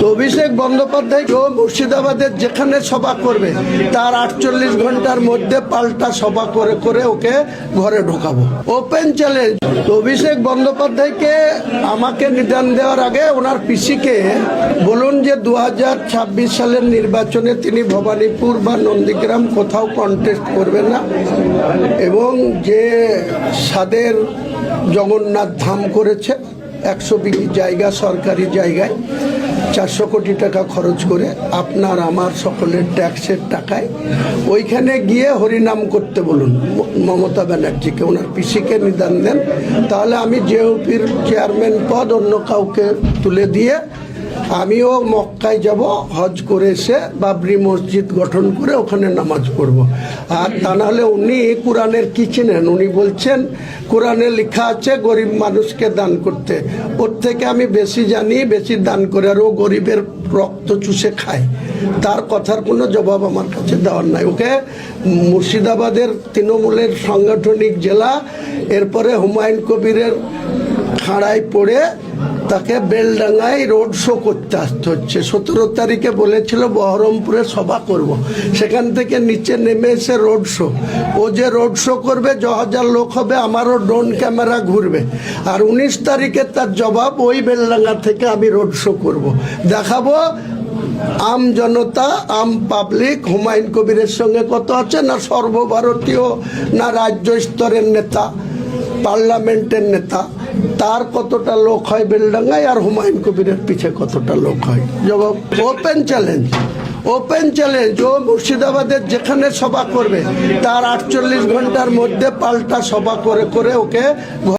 তো অভিষেক বন্দ্যোপাধ্যায় ও মুর্শিদাবাদের যেখানে সভা করবে তার 48 ঘন্টার মধ্যে পাল্টা সভা করে করে ওকে ঘরে ঢোকাবো। Open challenge. তো অভিষেক বন্দ্যোপাধ্যায়কে আমাকে নিদান দেওয়ার আগে ওনার পিসিকে বলুন যে 2026 সালের নির্বাচনে তিনি ভবানীপুর বা নন্দীগ্রাম কোথাও কন্টেস্ট করবেন না, এবং যে সাদের জগন্নাথ ধাম করেছে 100 বিঘি জায়গা সরকারি জায়গায় 400 কোটি টাকা খরচ করে আপনার আমার সকলের ট্যাক্সের টাকায় ওইখানে গিয়ে হরিনাম করতে বলুন মমতা ব্যানার্জিকে, ওনার পিসিকে নিদান দেন। তাহলে আমি জেওপির চেয়ারম্যান পদ অন্য কাউকে তুলে দিয়ে আমিও মক্কায় যাব, হজ করে এসে বাবরি মসজিদ গঠন করে ওখানে নামাজ পড়ব। আর তা নাহলে উনি কোরআনের কি চিনেন? উনি বলছেন কোরআনে লেখা আছে গরিব মানুষকে দান করতে, ওর থেকে আমি বেশি জানি, বেশি দান করে, আর ও গরিবের রক্ত চুষে খায়। তার কথার কোনো জবাব আমার কাছে দেওয়ার নাই। ওকে মুর্শিদাবাদের তৃণমূলের সাংগঠনিক জেলা, এরপরে হুমায়ুন কবিরের খাড়ায় পড়ে তাকে বেলডাঙ্গায় রোড শো করতে আসতে হচ্ছে। 17 তারিখে বলেছিল বহরমপুরে সভা করব, সেখান থেকে নিচে নেমে এসে রোড শো। ও যে রোড শো করবে 10,000 লোক হবে, আমারও ড্রোন ক্যামেরা ঘুরবে। আর 19 তারিখে তার জবাব ওই বেলডাঙ্গা থেকে আমি রোড শো করব, দেখাবো আম জনতা, আম পাবলিক হুমায়ুন কবিরের সঙ্গে কত আছে, না সর্বভারতীয়, না রাজ্য স্তরের নেতা, পার্লামেন্টের নেতা, তার কতটা লোক হয় বেলডাঙ্গায়, আর হুমায়ুন কবিরের পিছে কতটা লোক হয়। জবাব ওপেন চ্যালেঞ্জ। Open challenge. ও মুর্শিদাবাদের যেখানে সভা করবে তার 48 ঘন্টার মধ্যে পাল্টা সভা করে করে ওকে